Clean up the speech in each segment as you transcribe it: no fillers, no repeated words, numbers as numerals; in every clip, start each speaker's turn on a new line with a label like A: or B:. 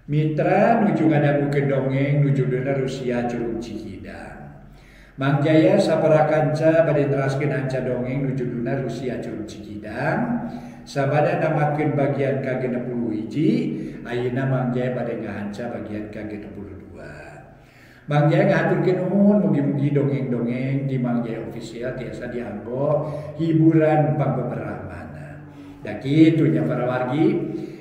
A: Mitra nuju ngadangukeun dongeng nuju dina Rusia Curug Cikidang. Mang Jaya sapara kanca bade neraskeun hanca dongeng nuju dina Rusia Curug Cikidang. Sabada namakeun bagian ke-61, ayeuna Mang Jaya bade ngahanca bagian ke-62. Mang Jaya ngahaturkeun nuhun mugi-mugi dongeng-dongeng di Mang Jaya Official tiasa dianggo hiburan pangbeberamana. Da kitu nya para wargi,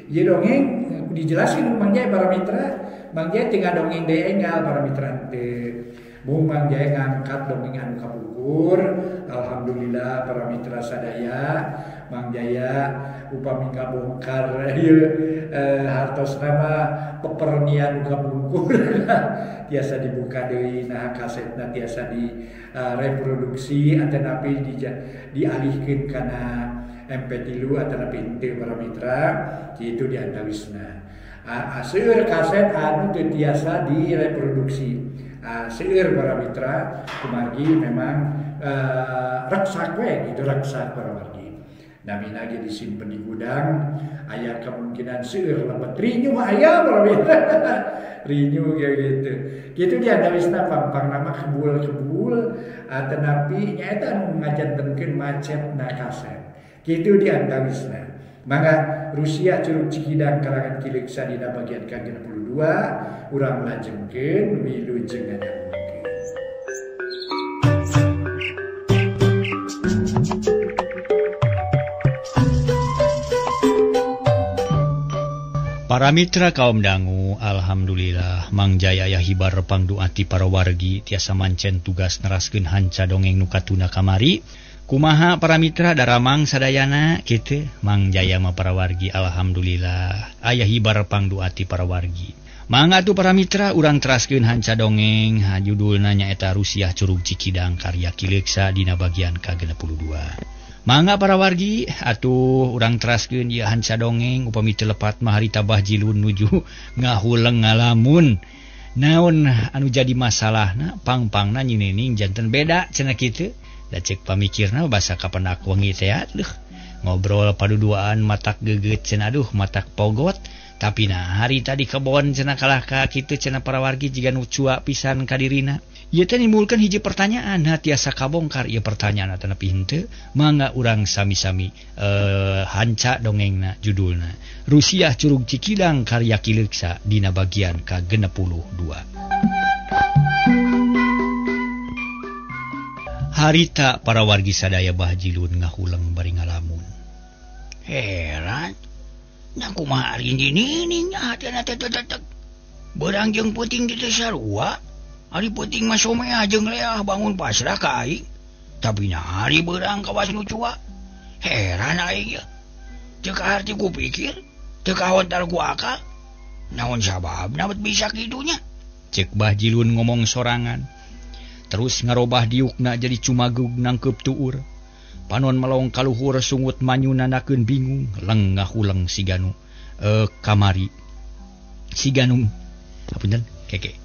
A: ieu dongeng dijelaskan Mang Jaya para mitra. Mang Jaya tinggal dongeng deui enggal para mitra teu. Mung Mang Jaya ngangkat dongeng anu kapungkur. Alhamdulillah para mitra sadaya, Mang Jaya upami kabongkar ieu hartos nama pepernian kapungkur tiasa dibuka deui nah kasetna tiasa di reproduksi atanapi dialihkeun kana MP3 atanapi henteu para mitra kitu diantawisna. Seueur kaset anu teu tiasa direproduksi. Seueur para mitra kumargi memang reksak we gitu, reksak para wargi. Namina ge disimpen di gudang, aya kemungkinan seueur lebet rinyu aya para mitra. Rinyu gitu. Kitu diantawisna pampang nama kebul-kebul atanapi nyaeta anu ngajantenkeun macetna kaset. Kitu diantawisna. Mangga Rusia Curug Cikidang kalangan Kileuksa dina bagian ke-62 urang lajengkeun wilujeng ngadangukeun.
B: Para mitra kaum dangu, alhamdulillah Mang Jaya aya hibar pangduati para wargi tiasa mancen tugas neraskeun hanca dongeng nu katuna kamari. Kumaha para mitra daramang sadayana kitu Mang Jaya mah para wargi alhamdulillah aya hibar pangduati para wargi. Mangga atuh para mitra urang teraskeun hanca dongeng judulna nyaeta Rusia Curug Cikidang karya Kileuksa dina bagian ke-62. Mangga para wargi atuh urang teraskeun ieu hanca dongeng upami teu lepat mah harita Bahjilun nuju ngahuleng ngalamun. Naon anu jadi masalahna pangpangna nyinining janten beda cenah kitu. Da cek pamikirna basa kapendak wengi teh ngobrol paduduaan matak geugeut cenah aduh matak pogot tapi nah hari tadi kebon cenah kalah ka kitu cenah para wargi jiga nu cua pisan ka dirina. Ieu teh nimbulkeun hiji pertanyaan tiasa kabongkar ieu pertanyaan tanapi henteu. Mangga urang sami-sami hanca dongengna judulna Rusia Curug Cikidang karya Kileuksa dina bagian ke-62. Harita para wargi sadaya Bahjilun ngahuleng bari ngalamun. Heran, nya kumaha ari nining hatena teh tetek. Beurang jeung peuting di teh sarua, ari peuting mah somea jeung leah bangun pasrah ka aing. Tapi nya ari beurang kawas nu cua. Heran aing ya. Teu kaharti kupikir, teu kahontar ku akal. Naon sababna bet bisa kidunya? Cek Bahjilun ngomong sorangan. Terus ngarobah diukna jadi cumagug nangkep tuur. Panon melong kaluhur sungut manyuna nakeun bingung leng ngahuleng siganu kamari. Siganu apunten keke.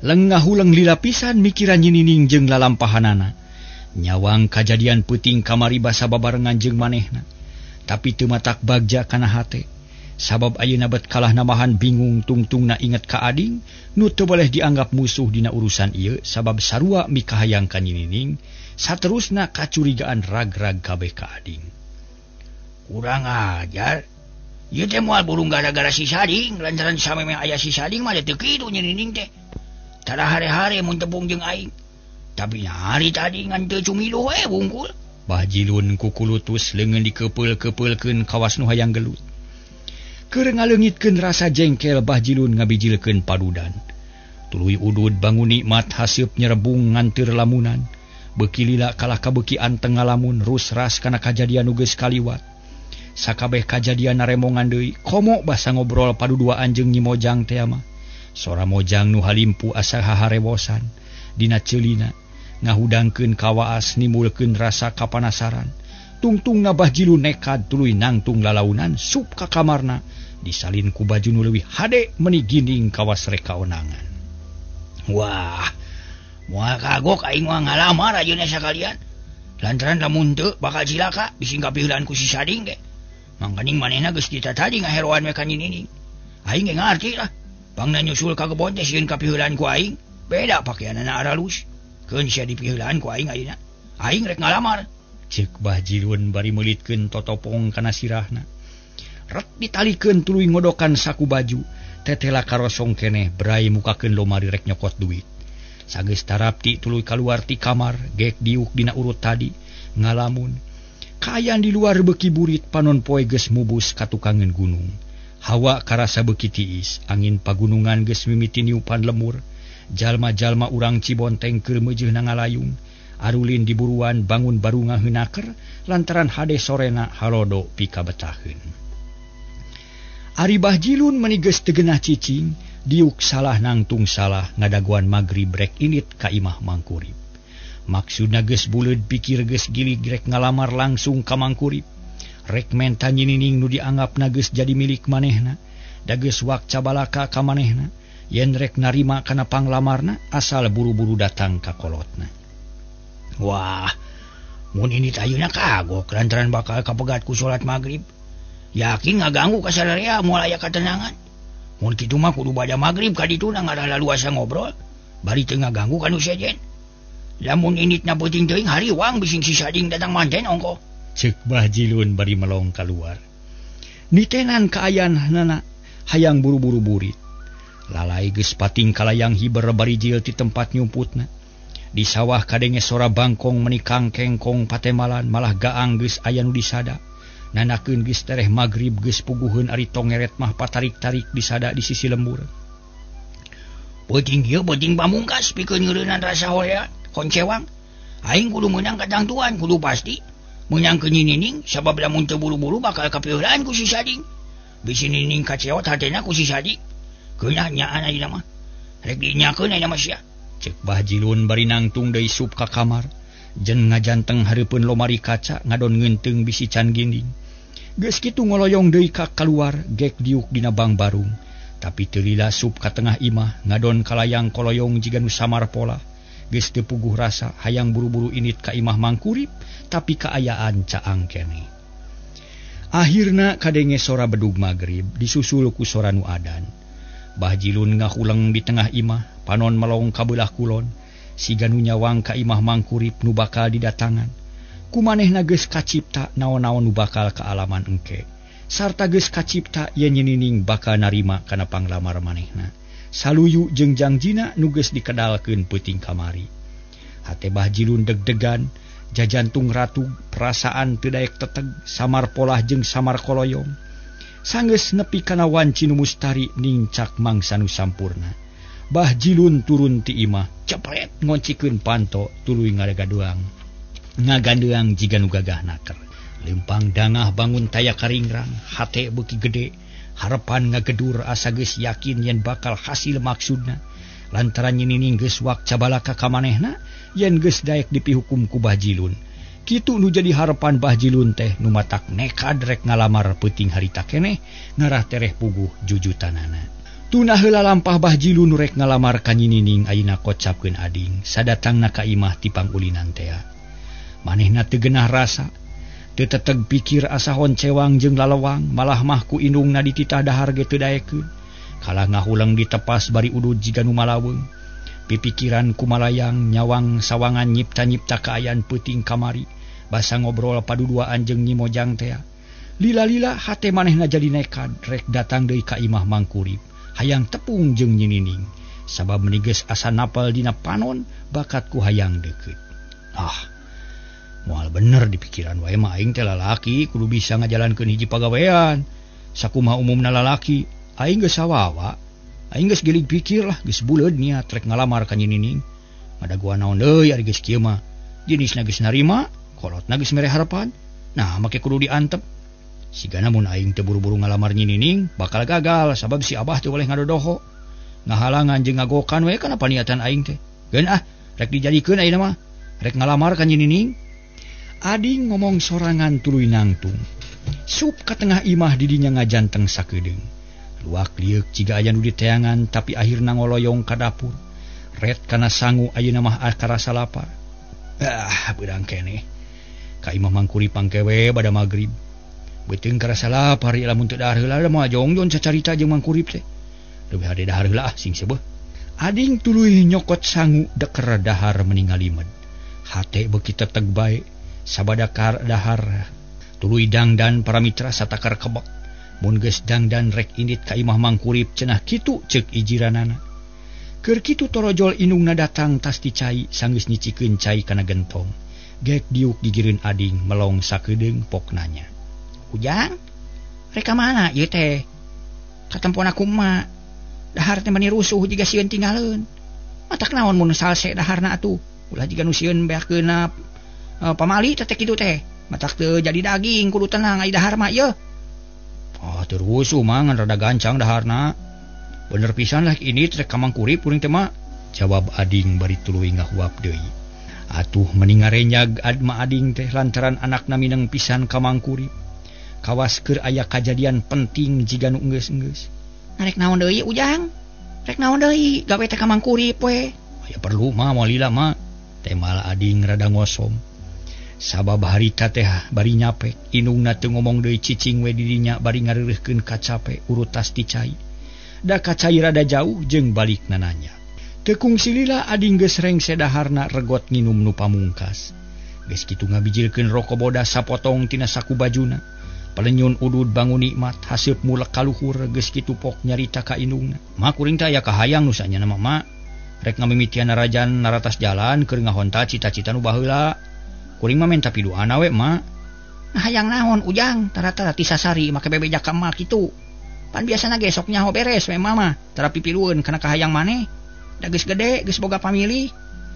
B: Leng ngahuleng lila pisan mikiran nyinining jeung lalampahanana. Nyawang kajadian peuting kamari basa babarengan jeung manehna. Tapi teu matak bagja kana hate. Sabab ayeuna bet kalah namahan bingung tungtungna inget ka ading nu teu boleh dianggap musuh dina urusan ieu sabab sarua mikahayangkan nyinining saterusna kacurigaan rag-rag kabeh ka ading. Kurang ajar. Ieu teh moal burung gara-gara si Sading lantaran samemeh aya si Sading mah teu kitu nyinining teh. Tara hare-hare mun tepung jeung aing. Tapi hari tadi ngan teu cumiluh we bungkul. Bahjilun kukulutus leungeun dikepeul-kepeulkeun kawas nu hayang gelut. Keur ngaleungitkeun rasa jengkel Bahjilun ngabijilkeun padudan. Tuluy udud bangun nikmat haseup nyerebung nganteur lamunan. Beuki lila kalah kabeuki anteng ngalamun rus ras kana kajadian nu geus kaliwat. Sakabeh kajadian naremongan deui, komo basa ngobrol paduduaan jeung Nyi Mojang teh mah. Sora Mojang nu halimpu asa haharewosan dina ceulina ngahudangkeun kawaas nimbulkeun rasa kapanasaran. Tungtungna Bahjilun nekad tuluy nangtung lalaunan sup ka kamarna. Disalin ku baju nu leuwih hade meuni ginding kawas reka onangan. Wah, moal kagok aing mah ngalamar ayeuna sakalian. Lantaran lamun teu bakal cilaka bising kapiheulan ku si Sading ge. Mangkaning manehna geus kita tadi ngaheroan we ka nyinining. Aing ge ngarti lah. Pangna nyusul ka kebon teh sieun ka piheulahan ku aing. Beda pakaianana aralus. Keun sia di piheulahan ku aing ayeuna. Aing rek ngalamar. Ceuk Bah Jilun bari meulitkeun totopong kana sirahna. Rek ditalikeun tuluy ngodokan saku baju. Tetela karosong keneh berai mukakeun lomari rek nyokot duit. Sageus tarapti tuluy kaluar ti kamar, gek diuk dina urut tadi ngalamun. Kaayaan di luar beuki burit panon poe geus mubus ka tukangeun gunung. Hawa karasa beuki tiis, angin pagunungan geus mimiti niupan lemur. Jalma-jalma urang Cibonteng keur meujeuhna ngalayung. Arulin diburuan bangun barunga heunaker lantaran hade sorena halodo pika betaheun. Ari Bah Jilun meuni geus teu geunah cicing, diuk salah nangtung salah ngadaguan magrib rek init ka imah Mangkurip. Maksudna geus buleud pikir geus gilig rek ngalamar langsung ka Mangkurip. Rek menta nyinining nu dianggapna geus jadi milik manehna, da geus wakca balaka ka manehna, yen rek narima kana panglamarna asal buru-buru datang ka kolotna. Wah, mun ini tayuna kagok lantaran bakal kapegat ku salat magrib. Yakin ngaganggu ka sadarea moal aya katenangan. Mun kitu mah kudu bada magrib ka dituna ngadalah luasa ngobrol, bari teu ngaganggu ka nu sejen. Lamun initna peuting teuing hariwang bising si Sading datang manten ongko. Ceuk Bah Jilun bari melong kaluar. Nitenan kaayaanna hayang buru-buru burit. Lalai geus pating kalayang hiber bari jil ti tempat nyumputna. Di sawah kadenge sora bangkong menikang kengkong patemalan malah gaang geus aya nu disada. Nanakeun geus tereh magrib geus puguheun ari tongeret mah patarik-tarik disada di sisi lembur. Peuting ieu peuting pamungkas pikeun ngeureunnan rasa horea koncewang. Aing kudu meunang ka tangtuan kudu pasti. Meunang ke Nining sabab lamun teu buru-buru bakal kapieulaan ku si Sading. Bisi Nining kaceot hatena ku si Sading. Keunah nyaan ayeuna mah. Rek dinyakeun ayeuna mah sia. Ceuk Bah Jilun bari nangtung deui sup ka kamar. Jen ngajanteng hareupeun lomari kaca ngadon ngeunteung bisi can ginding. Geus kitu ngoloyong deui ka kaluar gek diuk dina bang barung. Tapi teu lila sup ka tengah imah ngadon kalayang koloyong jiga nu samar pola. Geus teu puguh rasa hayang buru-buru init ka imah Mangkurip tapi kaayaan caang keneh. Akhirna kadenge sora bedug magrib disusul ku sora nu adan. Bah Jilun ngahuleng di tengah imah panon melong ka beulah kulon. Siga nu nyawang ka imah Mangkurip nu bakal didatangan. Kumanehna geus kacipta naon-naon nu bakal ka alaman engke. Sarta geus kacipta yen Nining bakal narima kana panglamar manehna. Saluyu jeung jangjina nu geus dikedalkeun peuting kamari. Hate Bah Jilun deg-degan, jajantung ratu perasaan teu daek teteg, samar polah jeung samar koloyong. Sanggeus nepi kana wanci nu mustari nincak mangsa nu sampurna. Bah Jilun turun ti imah, cepret ngoncikeun panto tuluy ngagandeuang jiga nu gagah naker. Lempang dangah bangun taya karingrang, hate beuki gede, harepan ngagedur asa geus yakin yen bakal hasil maksudna. Lantaran Nining geus wakca balaka ka manehna, yen geus daek dipihukum ku Bah Jilun. Kitu nu jadi harapan Bah Jilun teh nu matak nekad rek ngalamar peuting harita keneh ngarah tereh puguh jujutanana. Tuna heula lampah Bah Jilun rek ngalamar ka Nining ayeuna kocapkeun ading sadatangna ka imah ti pangulinan teh. Manehna teu geunah rasa, teu teteg pikir asa honcewang jeung lalewang, malah mah ku indungna dititah dahar ge teu daekeun. Kalah ngahuleng ditepas bari udud jiga nu malaweung. Pipikiran kumalayang nyawang sawangan nyipta-nyipta kaayaan peuting kamari. Basa ngobrol paduduaan jeung Nyi Mojang teh. Lila-lila hate manehna jadi nekad rek datang deui ka imah Mangkurip. Hayang tepung jeung Nyi Nining. Sabab meuni geus asa napal dina panon bakat ku hayang deukeut. Moal bener di pikiran wae mah aing teh lalaki kudu bisa ngajalankeun hiji pagawean. Sakumaha umumna lalaki, aing geus sawawa. Aing geus gilig pikir lah, geus buleud niat rek ngalamar ka Nyi Nining. Ngadaguan naon deui ari geus kieu mah. Jenisna geus narima, kolotna geus mere harapan. Nah, make kudu diantep. Sigana mun aing teu buru-buru ngalamar Nyi Nining, bakal gagal sabab si Abah teu boleh ngadodoho. Ngahalangan jeung ngagokan we kana paniatan aing teh. Geun rek dijadikeun ayeuna mah. Rek ngalamar ka Nyi Nining. Ading ngomong sorangan tuluy nangtung. Sup ka tengah imah di dinya ngajanteng sakedeung. Luak liuk jiga aya nu diteangan tapi akhirna ngoloyong ka dapur. Ret kana sangu ayeuna mah karasa lapar. Beurang keneh. Ka imah Mangkurip pangkewe bada magrib. Beuteung karasa lapar lamun teu dahar heula mah jongjon sacarita jeung Mangkurip teh. Leuwih hade dahar heula sing sebeuh. Ading tuluy nyokot sangu deker dahar meningali med. Hate beuki teteg bae sabada ka dahar. Tuluy dangdan para mitra satakar kebek. Mun geus dangdan rek indit ka imah mangkurip cenah kitu ceuk ijiranana. Keur kitu torojol indungna datang tas ti cai sanggeus nyicikeun cai kana gentong. Gek diuk gigireun ading melong sakedeung pok nanya. Ujang, reka mana ieu teh? Katempon aku mah dahar teh meni rusuh jiga sieun tinggaleun. Matak naon mun salse daharna atuh? Ulah jiga nu sieun beakeunna pamali teh kitu teh. Matak teu jadi daging kudu tenang ai dahar mah yeuh. Teu rusuh mah ngan rada gancang daharna. Bener pisan lah ini trek ka mangkurip kuring teh mah. Jawab ading bari tuluy ngahuap deui. Atuh mending ngarenyag adma ading teh lantaran anakna mineng pisan ka mangkurip. Kawas keur aya kajadian penting jiga nu enggeus-enggeus. Rek naon deui Ujang? Rek naon deui? Gawe teh ka mangkurip we. Aya perlu mah moal lila mah. Teh malah ading rada ngosom. Sabab harita teh bari nyapek, indungna teu ngomong deui cicing we di dinya bari ngareureuhkeun ka cape urut tas ti cai. Da ka cai rada jauh jeung balikna nanya. Teu kungsi lila ading geus rengse daharna regot nginum nu pamungkas. Geus kitu ngabijilkeun roko bodas sapotong tina saku bajuna. Palenyun udud bangun nikmat haseup mulek kaluhur geus kitu pok nyarita ka indungna. Ma kuring teh aya kahayang nu sanyana mama. Rek ngamimitian rajan naratas jalan keur ngahonta cita-cita nu baheula. Kuring mah menta piduana we ma. Nah hayang naon Ujang? Tara-tara ti sasari make bebejak ka mah kitu. Pan biasana ge sok nyaho beres we mama. Tara pipilueun kana kahayang maneh. Da geus gede, geus boga pamili.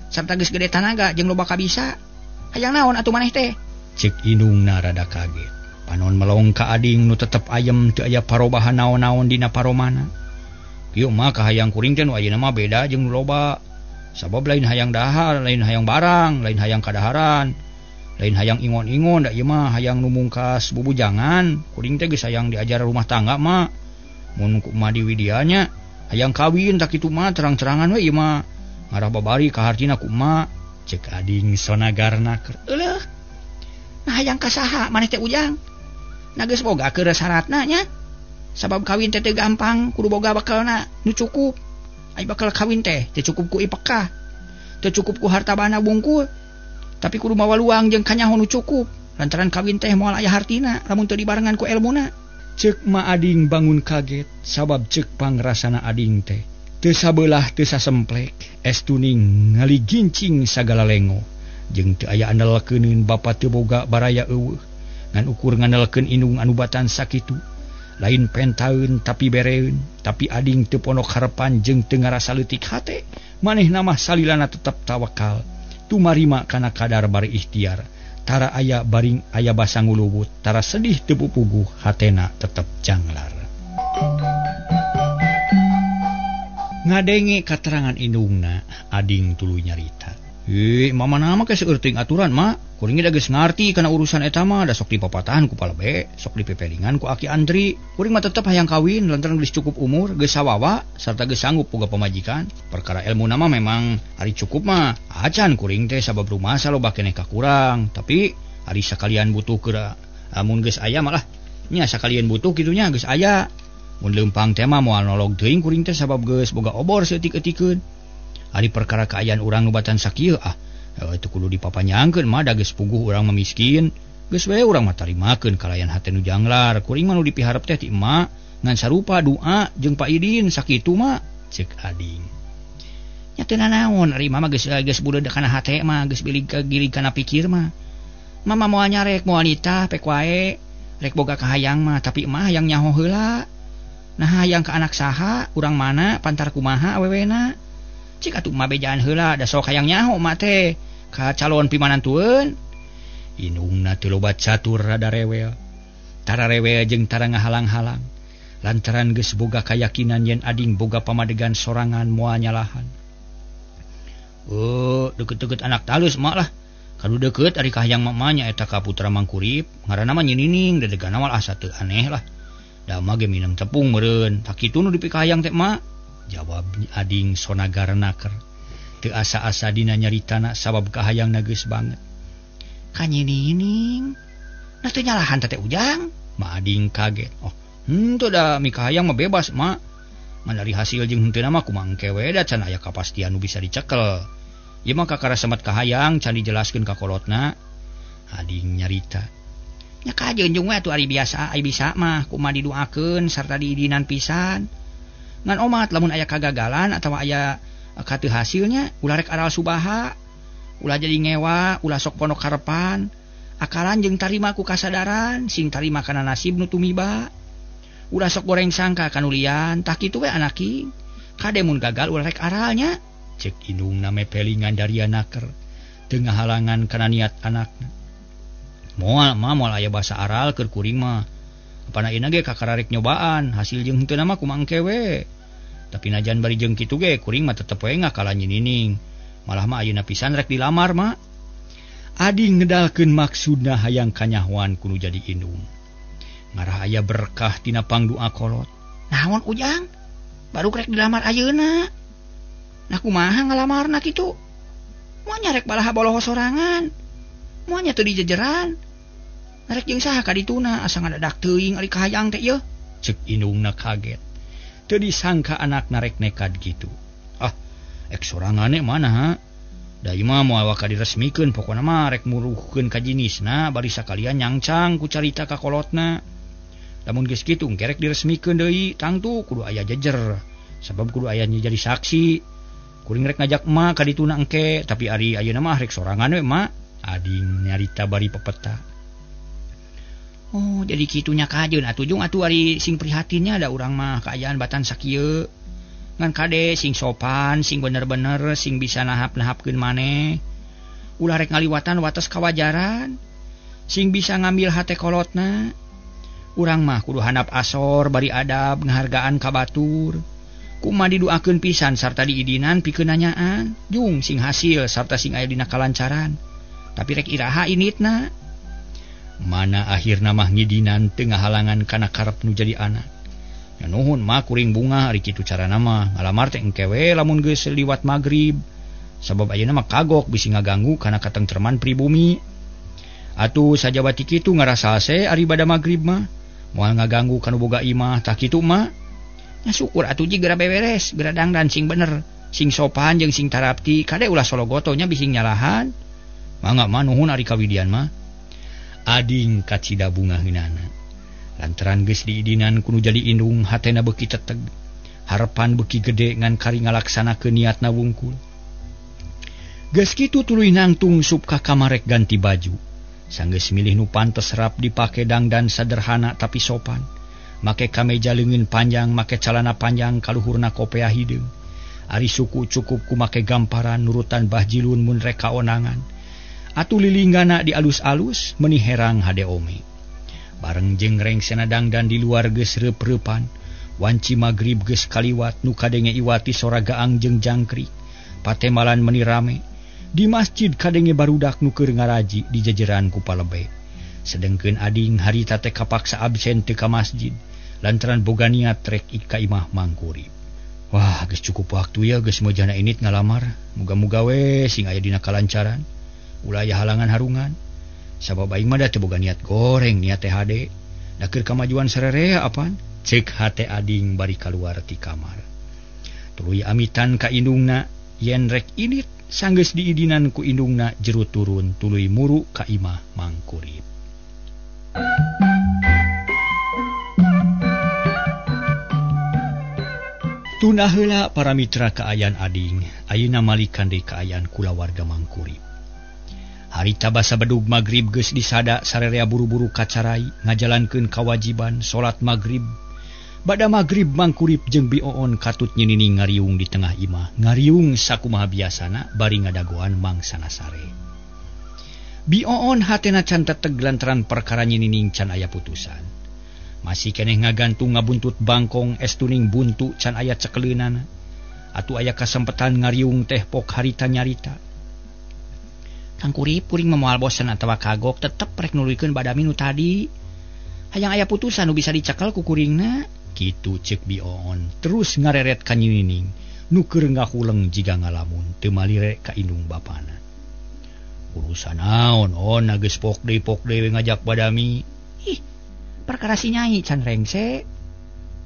B: Sarta geus gede tanaga jeung loba kabisa. Hayang naon atuh maneh teh? Cek indungna rada kaget. Panon melong ka ading nu tetep ayem teu aya parobahan naon-naon dina paromana. Kieu mah kahayang kuring teh nu ayeuna mah beda jeung nu loba. Sabab lain hayang dahar, lain hayang barang, lain hayang kadaharan, lain hayang ingon-ingon, da ieu mah hayang nu mungkas bubujangan. Kuring teh geus hayang diajar rumah tangga mah. Mun kumaha di widianya hayang kawin tak kitu mah terang-terangan we ieu mah. Ngarah babari ka hartina kumaha cek ading sonagarna keur. Eueuh. Nah hayang kasaha maneh teh Ujang? Na geus boga keur syaratna nya. Sabab kawin teh teu gampang, kudu boga bakalna nu cukup. Ai bakal kawin teh teu cukup ku ipekah, teu cukup ku harta bana bungkul, tapi kudu mawa luang jeung kanyaho nu cukup. Lantaran kawin teh moal aya hartina lamun teu dibarengan ku elmuna. Ceuk ma ading bangun kaget sabab ceuk pangrasana ading teh teu sabeulah teu sasemplek, estuning ngaligincing sagala lengo jeung teu aya andelkeuneun bapa teu boga baraya eueuh. Ngan ukur ngandelkeun indung anu batan sakitu. Lain pentaeun tapi bereun, tapi ading teu pondok harepan jeung teu ngarasa leutik hate. Manehna mah salilana tetep tawakal. Tumarima kana kadar bari ikhtiar. Tara aya baring aya basa nguluwut, tara sedih teu pupuguh hatena tetep janglar. Ngadenge katerangan indungna, ading tuluy nyarita. Mama nama ke seurting aturan mak. Kuring da geus ngarti kana urusan eta mah da sok dipapatahan ku palebe, sok dipepelingan ku aki antri. Kuring mah tetep hayang kawin lantaran geus cukup umur, geus sawawa sarta geus sanggup boga pamajikan. Perkara ilmu nama memang ari cukup mah acan kuring teh sabab rumah saloba keneh kakurang, tapi ari sakalian butuh keur mun geus aya malah nya sakalian butuh kitunya geus aya. Mun leumpang teh mah moal nolog teuing kuring teh sabab geus boga obor seutik-eutikeun. Ari perkara kaayaan urang nu batan sakieu itu kudu dipapanyangkeun mah da geus puguh urang mamiskin, geus we urang mah tarimakeun kalayan hate nu janglar. Kuring mah nu dipiharep teh ti emak ngan sarupa doa jeung Pak Idin sakitu mah ceuk ading. Nya teu nanaon ari mah geus budeuk kana hate mah geus gilig kana pikir mah. Mama moal nyarek moal nitah pek wae, rek boga kahayang mah tapi emak hayang nyaho heula. Nah hayang ka anak saha, urang mana pantar kumaha awewena. Cik atuh mah bejaan heula da sok hayang nyaho mah teh ka calon pimanantueun. Indungna teu loba catur rada rewel. Tara rewel jeung tara ngahalang-halang. Lantaran geus boga kayakinan yen ading boga pamadegan sorangan moal nyalahan. Deukeut-deukeut anak talus mak lah. Kanu deukeut ari kahayang mama nya eta ka putra mangkurip, ngaranna mah Nyinining dedegana wal asa teu aneh lah. Da mah ge minang tepung meureun. Tak kitu nu dipikahayang teh mak. Jawab ading sonagarna keur. Teu asa-asa dina nyaritana sabab kahayangna geus banget. Ka Nyinining, nah teu nyalahan teh Ujang? Ma ading kaget. Teu da mikahayang mah bebas mak. dari hasil jeung henteu nama kumaha engkewe da can aya kapastian nu bisa dicekel. Ieu mah kakara semet kahayang can dijelaskeun ka kolotna. Ading nyarita. Nya kajeun jeung we atuh ari biasa ai bisa mah kumaha didoakeun sarta diidinan pisan. Ngan omat lamun aya kagagalan atawa aya kateu hasilnya ulah rek aral subaha. Ulah jadi ngewa, ulah sok pondok karepan. Akalan jeung tarima ku kasadaran, sing tarima kana nasib nu tumiba. Ulah sok goreng sangka kanulian, tah kitu we anaki. Kade mun gagal ulah rek aralnya. Cek indungna mepelingan dari anaker. Teu ngahalangan kana niat anakna. Moal aya basa aral keur kuring mah. Apana ieu ge kakararek nyobaan, hasil jeung henteu mah kumaha engkewe. Tapi najan bari jeung kitu ge kuring mah tetep we ngakalan nyinining. Malah mah ayeuna pisan rek dilamar mah. Ading ngedalkeun maksudna hayang kanyahwan kudu jadi indung. Ngarah aya berkah tina pangdoa kolot. Naon Ujang? Baru rek dilamar ayeuna. Nah kumaha ngalamarna kitu? Moal nyarek balaha boloho sorangan. Moal nya teu dijejeran. Narek jeung saha ka dituna asa ngadadak teuing ari kahayang teh ieu. Ceuk indungna kaget. Teu disangka anak narek nekad gitu. Ah, ek sorangane mana ha? Da ieu mah moal waka diresmikeun pokona mah rek muruhkeun ka jinisna bari sakalian nyangcang ku carita ka kolotna. Lamun geus kitu kerek diresmikeun deui tangtu kudu aya jejer. Sabab kudu aya jadi saksi. Kuring rek ngajak emak ka dituna engke tapi ari ayeuna mah rek sorangan we mak. Ading nyarita bari pepeta. Oh, jadi kitunya kajeun atuh jeung atuh ari sing prihatinnya ada urang mah kaayaan batan sakieu. Ngan kade sing sopan, sing bener-bener, sing bisa nahap-nahapkeun maneh. Ulah rek ngaliwatan wates kawajaran. Sing bisa ngambil hate kolotna. Urang mah kudu handap asor bari adab ngahargaan ka batur. Kumaha didoakeun pisan sarta diidinan pikeun nanyaan. Jung sing hasil sarta sing aya dina kalancaran. Tapi rek iraha initna. Mana akhirna mah ngidinan teu ngahalangan kana karep nu jadi anak. Ya nuhun mah kuring bunga ari kitu carana mah ngalamar teh engke we lamun geus liwat magrib. Sabab ayeuna mah kagok bisi ngaganggu kana katengtreman pribumi. Atuh sajabati kitu ngarasa se ari bada magrib mah moal ngaganggu kanu boga imah tah kitu mah. Nya syukur atuh ji geura beberes, geura dangdan sing bener, sing sopan jeung sing tarapti kade ulah sologotonya bisi nyalahan. Mangga mah nuhun ari kawidian mah. Ading kacida bunga heunana. Lantaran geus diidinan kudu jadi indung hatena beuki teteg. Harepan beuki gede ngan kari ngalaksanakeun niatna wungkul. Geus kitu tuluy nangtung sup ka kamarek ganti baju. Sanggeus milih nu pantes rap dipake dangdan sederhana tapi sopan. Make kameja leungeun panjang, make calana panjang kaluhurna kopea hideung. Ari suku cukup ku make gamparan nurutan bahjilun mun rek kaonangan. Atuh lilinggana di alus-alus meuni herang hade ome. Bareng jeung rengsena dangdan di luar geus reup-reupan, wanci magrib geus kaliwat nu kadenge iwati sora gaang jeung jangkrik. Patemalan meuni rame. Di masjid kadenge barudak nu keur ngaraji di jajaran ku palebe. Sedengkeun ading harita teh kapaksa absen teu ka masjid lantaran boga niat rek ka imah mangkurip. Wah, geus cukup waktu ya geus mojana init ngalamar. Muga-muga we sing aya dina kalancaran. Ulah aya halangan harungan. Sabab aing mah da teu boga niat goreng niat teh hade. Da keur kamajuan sarerea apan? Ceuk hate ading bari kaluar ti kamar. Tuluy amitan ka indungna yen rek init sanggeus diidinan ku indungna jero turun tuluy muru ka imah mangkurip. Tuna heula para mitra kaayaan ading, ayeuna malikan deui kaayaan kulawarga mangkurip. Harita basa bedug magrib geus disada sarerea buru-buru kacarai ngajalankeun kawajiban salat magrib. Bada magrib mangkurip jeung Bioon katut nyinining ngariung di tengah imah, ngariung sakumaha biasana bari ngadagoan mangsana sare. Bioon hatena can teteg lantaran perkara nyinining can aya putusan. Masih keneh ngagantung ngabuntut bangkong estuning buntu can aya cekeleunana. Atuh aya kasempetan ngariung teh pok harita nyarita. Kang Kurip kuring moal bosen atawa kagok tetep rek nuluykeun badami nu tadi. Hayang aya putusan nu bisa dicekel ku kuringna. Kitu ceuk Bioon terus ngareret ka nyinining nu keur ngahuleng jiga ngalamun teu malire ka indung bapana. Urusan naon on geus pok deui ngajak badami. Ih, perkara si Nyai can rengse.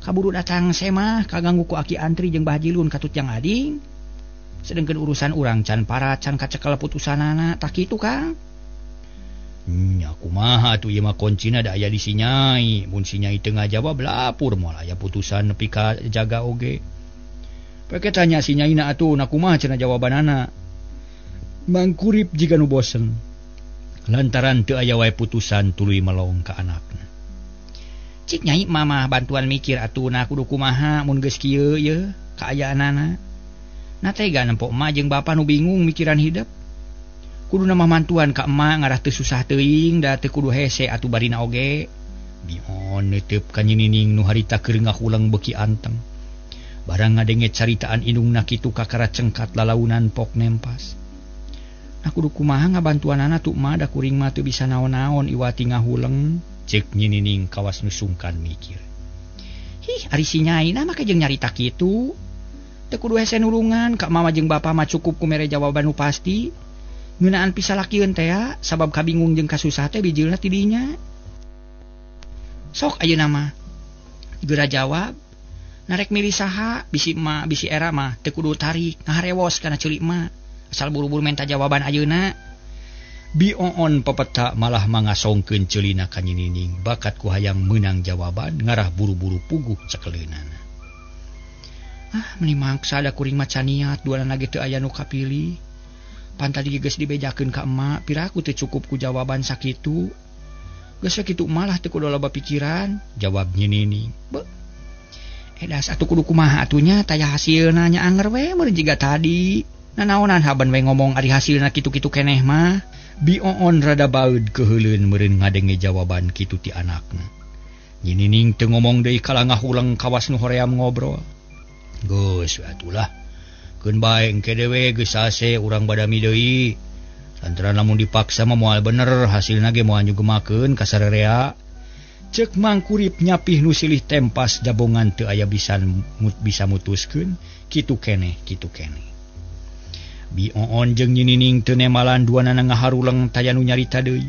B: kaburu datang semah kaganggu ku aki antri jeung Bahjilun katut yang ading. Sedengkeun urusan urang can parat can kacekel putusanana tak kitu Kang.
C: Nya kumaha atuh ieu mah kuncina da aya di si Nyai. Mun si Nyai teu ngajawab lapur moal aya putusan nepi ka jaga oge. Pake tanya si Nyai na atuh na kumaha cenah jawabanana. Mang Kurip jiga nu bosen. Lantaran teu aya wae putusan tuluy melong ka anakna.
B: Cik Nyai mama bantuan mikir atuh na kudu kumaha mun geus kieu ye kaayaanana. Na tega nempok emak jeung bapa nu bingung mikiran hidup. Kudu nama mantuan ka emak ngarah teu susah teuing da teu kudu hese atuh barina oge.
C: Bion neuteup ka Nyinining nu harita keur ngahulang beuki anteng. Barang ngadenge caritaan indungna kitu kakara cengkat lalaunan pok nempas.
B: Nah kudu kumaha ngabantuanana tuh emak da kuring mah teu bisa naon-naon iwati ngahuleng.
C: Cek Nyinining kawas nu sungkan mikir.
B: Ari si Nyai na make jeung nyarita kitu. Teu kudu hese nulungan ka mama jeung bapa mah cukup ku mere jawaban nu pasti. Ngeunaan pisalakieun teh sabab kabingung jeung kasusah teh bijilna ti dinya. Sok ayeuna mah geura jawab. Narek milih saha bisi emak bisi era mah teu kudu tarik ngaharewos kana ceulik emak. Asal buru-buru menta jawaban ayeuna.
C: Bioon pepeta malah mangasongkeun ceulina ka Nyinining bakat ku hayang meunang jawaban ngarah buru-buru puguh cekeleunana.
B: Meuni mangsa da kuring mah can niat duanana ge teu aya nu kapilih. Pantadi geus dibejakeun ka emak piraku teu cukup ku jawaban sakitu. Geus sakitu malah teu kudu loba pikiran,
C: jawab Nyinining.
B: Das atuh kudu kumaha atunya taya hasilna nya anger we meureun jiga tadi. Nanaonan haban we ngomong ari hasilna kitu-kitu keneh mah.
C: Bioon rada baeud keheuleun meureun ngadenge jawaban kitu ti anakna. Nyinining teu ngomong deui kala ngahulang kawas nu hoream ngobrol. Geus atulah. Keun bae engke dewe geus ase urang badami deui. Lantaran lamun dipaksa mah moal bener hasilna ge moal nyugemakeun ka sarerea. Cek Mang Kurip nyapih nu silih tempas jabongan teu aya bisa mutuskeun kitu keneh. Bioon jeung Nyinining teu nemalan duanana ngaharuleng taya nu nyarita deui.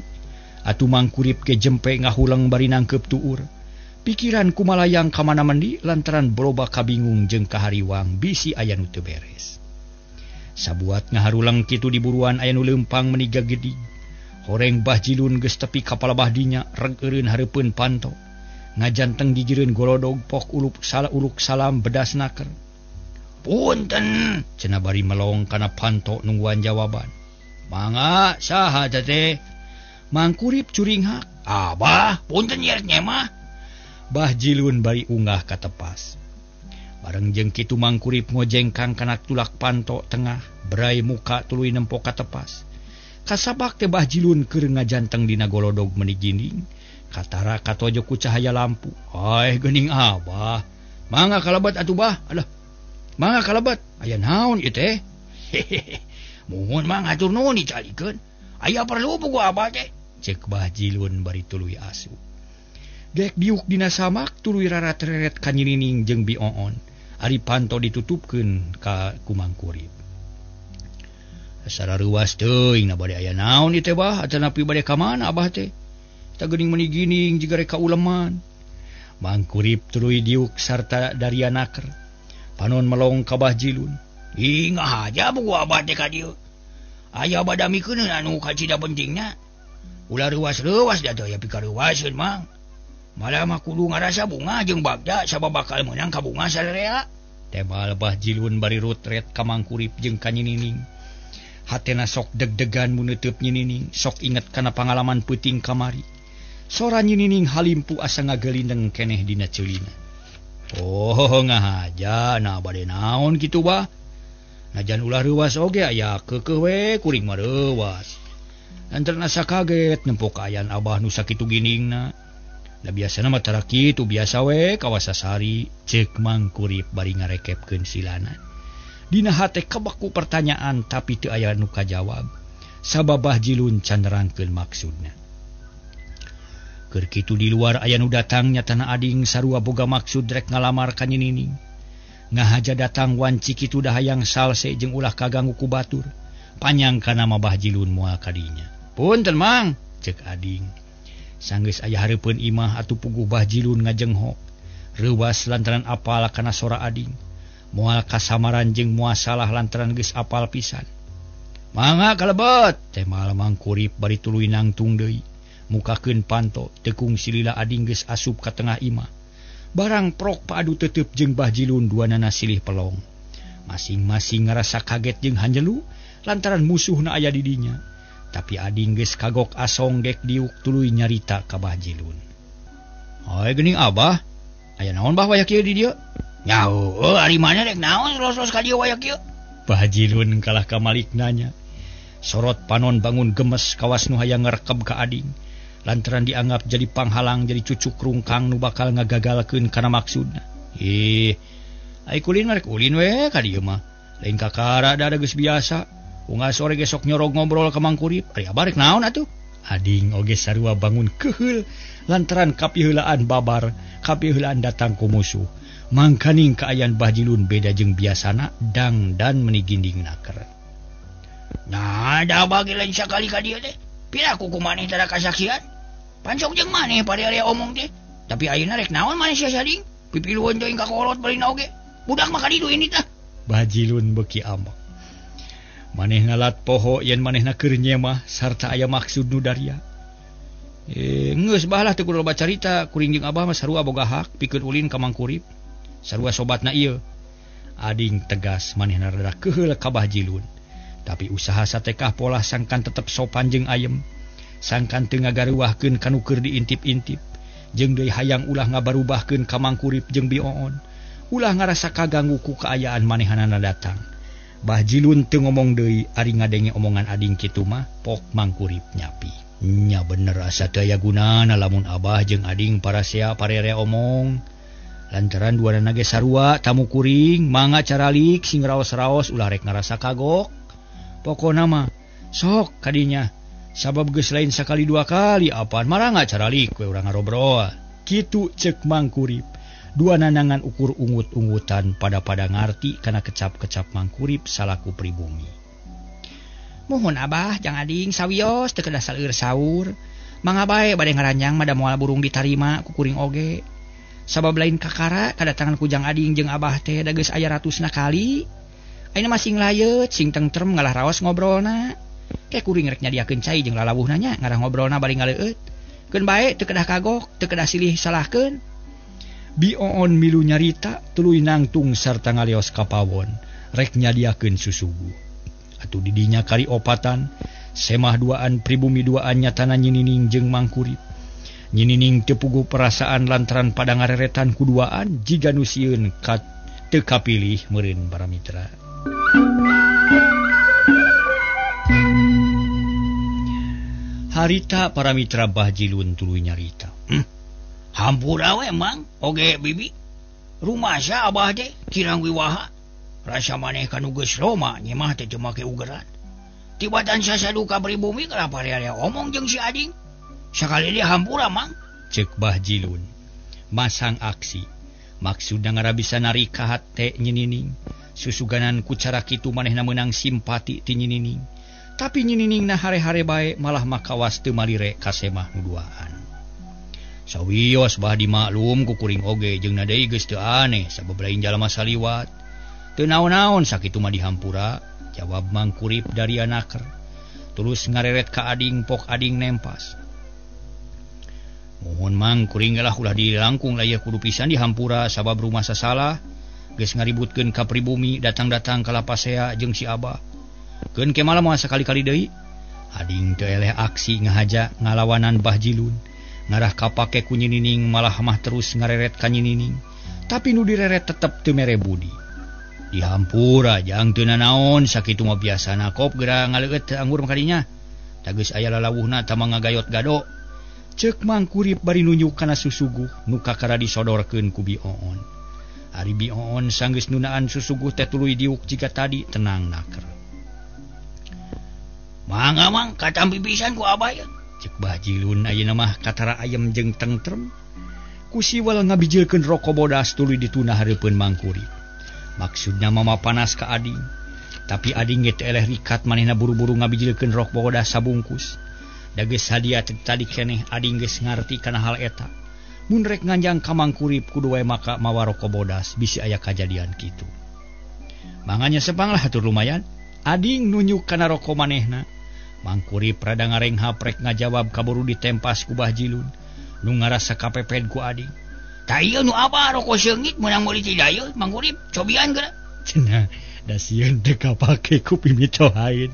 C: Atuh Mang Kurip ge jempe ngahulang bari nangkeup tuur. Pikiran kumalayang ka mana mandi lantaran beroba kabingung jeung kahariwang bisi aya nu teu beres. Sabuat ngaharulang kitu di buruan aya nu leumpang meniga geudig. Horeng Bahjilun geus tepi ka palebah dinya regeureun hareupeun panto. Ngajanteng digireun golodog pok uluk salam bedas naker.
B: Punten
C: cenah bari melong kana panto nungguan jawaban.
B: Mangga saha teh?
C: Mang Kurip curing hak.
B: Abah punten nya mah.
C: Bahjilun bari unggah ka tepas. Bareng jeung kitu Mang Kurip ngojengkang kana tulak panto tengah, berai muka tuluy nempok ka tepas. Kasabak teh Bahjilun keur ngajanteng dina golodog meuni ginding, katara katojo ku cahaya lampu. Geuning Abah. Mangga kalabat atuh Bah. Alah. Mangga kalabat. Aya naon ieu teh?
B: Muhun mang atur nuhun dicalikeun. Aya perlu puguh Abah teh?
C: Cek Bahjilun bari tuluy asu. Dek diuk dina samak tuluy rarat-reret ka Nyinining jeung Bioon. Ari panto ditutupkeun ka ku Mang Kurip. Sarareuwas teuing na bade aya naon ieu teh Bah? Atuh napi bade ka mana Abah teh? Ta geuning meuni gining jiga rek kauleman. Mang Kurip tuluy diuk sarta darianaker. Panon melong ka Bahjilun.
B: Ingah aja puguh Abah teh ka dieu. Aya badamikeun anu kacida pentingna. Ulah reuwas-reuwas da teu aya pikareuwaseun Mang. Malah mah kudu ngarasa bunga jeung bagda sabab bakal meunang ka bunga sarerea.
C: Tebal Bahjilun bari rutret ka Mang Kurip jeung ka Nyinining. Hatena sok deg-degan mun neuteub Nyinining, sok inget kana pangalaman peuting kamari. Sora Nyinining halimpu asa ngagelindeng keneh dina ceulina. Ngahaja na bade naon kitu Bah? Najan ulah reuwas oge aya keukeuh we kuring mah reuwas. Lantaran asa kaget nempok kaayaan Abah nu sakitu giningna. Da biasana mah tara kitu biasa we kawasasari, ceuk Mang Kurip bari ngarekepkeun silana. Dina hate kebaku pertanyaan tapi teu aya nu kajawab. Sabab Bahjilun can nerangkeun maksudna. Keur kitu di luar aya nu datang nyatana ading sarua boga maksud rek ngalamar ka Nyinining. Ngahaja datang wanci kitu da hayang salse jeung ulah kaganggu ku batur. Panyangka nama Bahjilun moal ka dinya. Punten Mang, ceuk ading. Sanggeus aya hareupeun imah atuh puguh Bahjilun ngajenghok. Reuwas lantaran apal kana sora ading. Moal kasamaran jeung muasalah lantaran geus apal pisan. Mangga kalebet, teh mal Mangkurip bari tuluy nangtung deui. Mukakeun panto, tekung silila ading geus asup ka tengah imah. Barang prok paadu tetep jeung Bah Jilun duanana silih pelong. Masing-masing ngarasa kaget jeung hanjelu lantaran musuhna aya di dinya. Tapi ading geus kagok asong dek diuk tuluy nyarita ka Bah Jilun. Hae geuning Abah, aya naon Bah waya kieu di dieu? Nyao, ari mana rek naon los-los ka dieu waya kieu? Bah Jilun kalah ka malik nanya. Sorot panon bangun gemes kawas nu hayang ngarekeb ka ading. Lantaran dianggap jadi panghalang jadi cucuk rungkang nu bakal ngagagalkeun kana maksudna. Ai kulin marek ulin we ka dieu mah. Lain kakara da geus biasa. Unggal sore gesok nyorog ngobrol ka Mangkurip. Ari Abah rek naon atuh? Ading oge sarua bangun keheul lantaran kapiheulaan babar, kapiheulaan datang ku musuh. Mangkaning kaayaan Bah Jilun beda jeung biasana dang dan meniginding naker. Nah, da bagi lain sakali ka dieu teh. Piraku ku maneh tada kasaksian. Pancok jeung maneh pare-area omong teh. Tapi ayeuna rek naon maneh sia sading? Pipiluan joing ka kolot balina oge. Budak mah kadidu ini tah. Bah Jilun beuki amok. Maneh ngalat poho yen manehna keur nyemah sarta aya maksud nu daria. Geus baheula teu kudu loba carita, kuring jeung Abah mah sarua boga hak pikeun ulin ka Mangkurip. Sarua sobatna ieu. Ading tegas manehna rada keheul ka Bah Jilun. Tapi usaha satekah pola sangkan tetep sopan jeung ayem. Sangkan teu ngagaruwahkeun kanu keur diintip-intip. Jeung deui hayang ulah ngabarubahkeun ka Mangkurip jeung Bioon. Ulah ngarasa kaganggu ku kaayaan manehanana datang. Bah Jilun teu ngomong deui ari ngadenge omongan ading kitu mah pok Mangkurip nyapi. Nya bener asa teu aya gunana lamun Abah jeung ading parasea parere omong. Lantaran duanana ge sarua tamu kuring mangga caralik sing raos-raos ulah rek ngarasa kagok. Pokona mah sok kadinya sabab geus lain sakali dua kali apaan maranga caralik we urang ngarobrol. Kitu ceuk Mangkurip. Dua nanangan ukur ungut-ungutan pada ngarti kana kecap-kecap Mangkurip salaku pribumi. Mohon Abah jang ading sawios teu kedah saleur saur. Mangga bae bade ngaranjang mada moal burung ditarima ku kuring oge. Sabab lain kakara kadatangan ku jang ading jeung Abah teh da geus aya ratusna kali. Ayeuna masing layeut sing tentrem ngalah raos ngobrolna. Ke kuring rek nyadiakeun cai jeung lalawuhna nya ngarah ngobrolna bari ngaleueut. Keun bae teu kedah kagok, teu kedah silih salahkeun. Bioon milu nyarita tuluy nangtung sarta ngalios ka pawon rek nyadiakeun susugu. Atuh didinya kari opatan semah duaan pribumi duaan nyatana Nyinining jeung Mangkurip. Nyinining teu puguh perasaan lantaran pada ngareretan kuduaan jiga nu sieun teu kapilih meureun para mitra. Harita para mitra Bah Jilun tuluy nyarita. Hampura we mang, oge bibi. Rumah sia Abah teh kirang wiwaha. Rasa maneh kanu geus Roma nyemah teh teu make ugeran. Tibatan sasaduka pribumi kana parearea omong jeung si ading. Sakali dia hampura mang, ceuk Bah Jilun. Masang aksi. Maksudna ngarabisa nari ka hate Nyinining. Susuganan ku cara kitu manehna meunang simpati ti Nyinining. Tapi Nyininingna hare-hare bae malah makawas teu malire ka semah nu duaan. Sawios Bah dimaklum ku kuring oge jeung na deui geus teu aneh sabab lain jalma saliwat. Teu naon-naon sakitu mah dihampura, jawab Mangkurip dari anaker. Terus ngareret ka ading pok ading nempas. Mohon mang kuring lah ulah dilangkung lah ya kudu pisan dihampura sabab rumah sasalah. Geus ngaributkeun ka pribumi datang-datang ka lapasea jeung si Abah. Keun ke malam moal sakali-kali deui. Ading teu eleh aksi ngahaja ngalawanan Bah Jilun. Ngarah kapake ku Nyinining malah mah terus ngareret ka Nyinining. Tapi nu direret tetep teu mere budi. Dihampura jang teu nanaon sakitu mah biasana kop geura ngaleueut anggur makadinya. Da geus aya lalawuhna tamang ngagayot gado. Ceuk Mangkurip bari nunjuk kana susuguh nu kakara disodorkeun ku Bioon. Ari Bioon sanggeus nunaan susuguh teh tuluy diuk jika tadi tenang naker. Mangga mang katampi pisan ku Abah ya. Cek Bah Jilun ayeuna mah katara ayem jeung tentrem. Ku siwal ngabijilkeun roko bodas tuluy dituna hareupeun Mangkurip. Maksudna mama panas ka ading. Tapi ading ge teu eleh rikat manehna buru-buru ngabijilkeun rok bodas sabungkus. Da geus hadiah tadi keneh ading geus ngarti kana hal eta. Munrek nganjang kamangkurip kudu wae maka mawa roko bodas bisi aya kajadian kitu. Manganya sepanglah hatur lumayan. Ading nunjuk kana roko manehna. Mangkurip rada ngarenghap rek ngajawab kaburu ditempas ku Bahjilun. Nu ngarasa kapepet ku ading. Tah ieu nu apa roko seungit meunang meuli ti dayeuh Mangkurip cobian geura. Cenah da sieun teu kapake ku pimito haeun.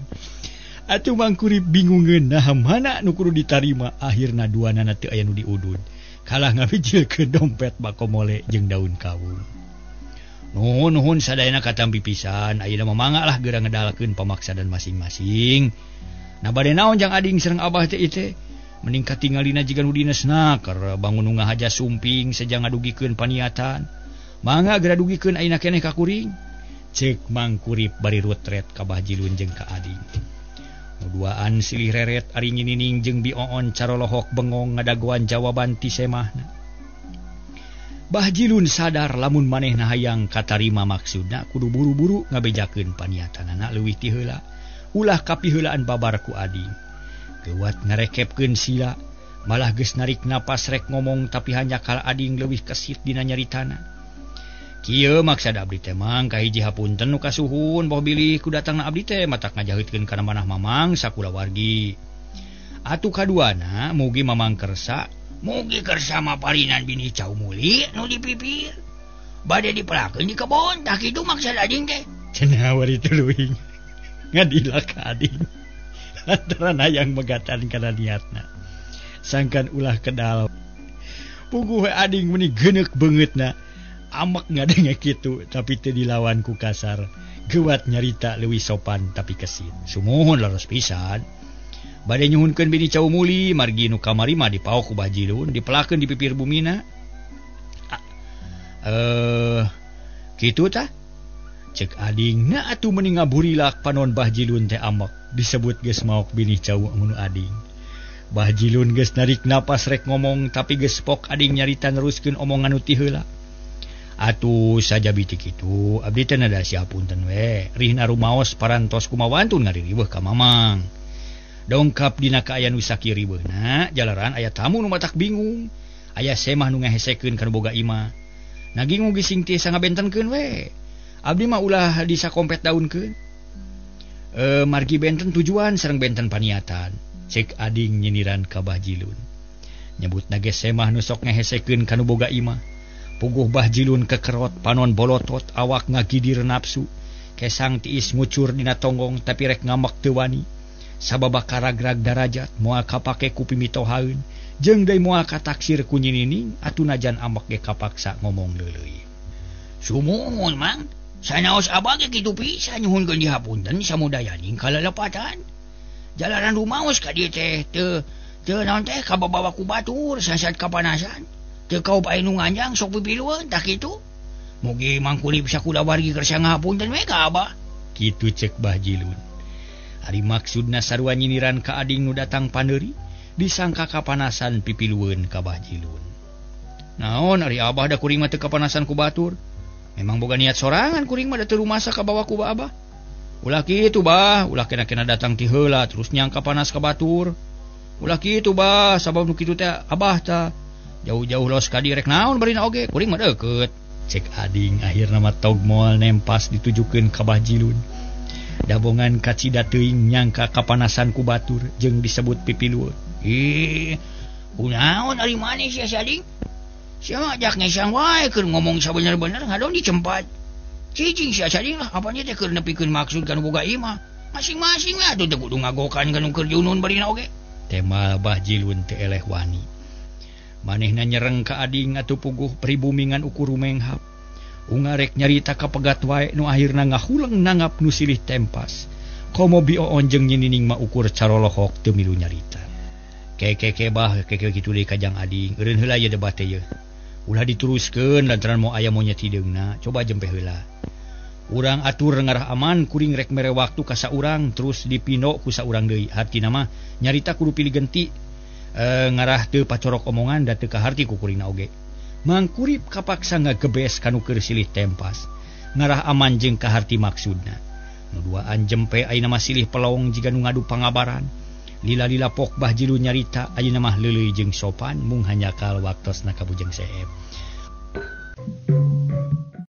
C: Atuh Mangkurip bingungeun nah mana nu kudu ditarima akhirna duanana teu aya nu diudud. Kalah ngabijilkeun dompet bako mole jeung daun kawung. Nuhun sadayana katampi pisan, ayeuna mamangga lah geura ngedalakeun pamaksadan masing-masing. Na bade naon jang ading sareng abah teh ieu? Mending katingalina jiga nu dinesna keur bangun nu ngahaja sumping saja ngadugikeun paniatan. Mangga geura dugikeun ayeuna keneh ka kuring. Ceuk Mangkurip bari rutret ka Bahjilun jeung ka ading. Duaan silih reret ari Nyinining jeung Bioon carolohok bengong ngadagoan jawaban ti semahna. Bahjilun sadar lamun manehna hayang katarima maksudna kudu buru-buru ngabejakeun paniatanana leuwih ti heula. Ulah kapiheulaan babar ku ading. Geuat ngarekepkeun sila, malah geus narik napas rek ngomong tapi hanya kala ading leuwih kesit dina nyaritana. Kieu maksud abdi teh mang kahiji hapunten nu kasuhun poh bilih ku datangna abdi teh matak ngajaheutkeun kana manah mamang sakulawargi. Atuh kaduana mugi mamang kersa maparinan bini cau muli nu dipipir. Bade dipelakeun di kebon tah kitu maksud ading teh. Cenah wari tuluing. Ngadila ka ading. Lantaran hayang megatan kana niatna. Sangkan ulah kedal. Puguh ading meni geuneuk beungeutna. Amak ngadenge kitu tapi teu dilawan ku kasar. Geuat nyarita leuwih sopan tapi kesit. Sumuhun leres pisan. Bade nyuhunkeun bini cau muli margi nu kamari mah dipaok ku Bahjilun dipelakeun di pipir bumina. Kitu tah? Cek ading na atuh meni ngaburilak panon Bahjilun teh amak disebut geus maok bini cau mun ading. Bahjilun geus narik napas rek ngomong tapi geus pok ading nyarita neruskeun omongan nu ti heula. Atuh saja biti kitu, abdi teh nada siapunten we. Rihna rumaos parantos kumawantun ngaririweuh ka mamang. Dongkap dina kaayaan nu sakiribeuna, jalaran aya tamu nu matak bingung. Aya semah nu ngahesekeun kana boga imah. Nagingung gising teh sangabentenkeun we. Abdi mah ulah disakompet daunkeun. Margi benten tujuan sareng benten paniatan. Cek ading nyiniran ka Bahjilun. Nyebutna ge semah nu sok ngahesekeun kana boga imah. Puguh Bahjilun kekerot panon bolotot awak ngagidir nafsu. Kesang tiis ngucur dina tonggong tapi rek ngamak teu wani. Sababa karagrag darajat moal kapake ku pimito haeun jeung deui moal kataksir ku Nyinining atuh najan amak ge kapaksa ngomong leuleuy. Sumuhun mang, sanaos abah ge kitu pisan nyuhunkeun dihapunten samudayaning kalelepatan. Jalaran rumaos ka dieu teh teu naon teh kababawa ku batur sasat kapanasan. Teu kaup aya nu nganjang sok pipilueun tah kitu. Mugi Mangkurip sakulawargi kersa ngahapunten we ka abah. Kitu cek Bahjilun. Ari maksudna sarua nyiniran ka ading nu datang paneuri disangka kapanasan pipilueun ka Bahjilun. Naon ari abah da kuring mah teu kapanasan ku batur. Memang boga niat sorangan kuring mah da teu rumasa ka bawa ku abah. Ulah kitu bah, ulah kena-kena datang ti heula terus nyangka panas ka batur. Ulah kitu bah, sabab nu kitu teh abah tah jauh-jauh los ka direk naon barina oge kuring mah deukeut. Cek ading akhirna mah tog moal nempas ditujukeun ka Bahjilun. Dabongan kacida teuing nyangka kapanasan ku batur jeung disebut pipilueun. Kunaon ari maneh sia sading? Sia ajak ngesang wae keur ngomong sabener-bener ngadon dicempat. Cicing sia sading lah apanya teh keur nepikeun maksud kana boga imah. Masing-masing lah teu kudu ngagokan kana keur junun barina oge. Tema Bahjilun teh eleh wani. Manehna nyereng ka ading atuh puguh pribumingan ukur rumenghap. Ungarek nyarita ka pegat wae nu akhirna ngahulang nangap nu silih tempas. Komo Bioon jeung Nyinining mah ukur carolohok teu milu nyarita. Keke bah keke kitu deui kajang ading. Eureun heula ieu debat teh yeuh. Ulah dituruskeun lantaran moal aya monyet hideungna. Coba jempe heula. Urang atur ngarah aman kuring rek mere waktu ka saurang terus dipino ku saurang deui. Hartina mah nyarita kudu pilih genti. Ngarah teu pacorok omongan da teu kaharti ku kuringna oge. Mangkurip kapaksa ngagebes kanu keur silih tempas. Ngarah aman jeung kaharti maksudna. Nu duaan jempe ayeuna mah silih pelong jiga nu ngadu pangabaran. lila-lila pok Bahjilu nyarita ayeuna mah leuleui jeung sopan mung hanya kal waktos na ka Bujang Seep.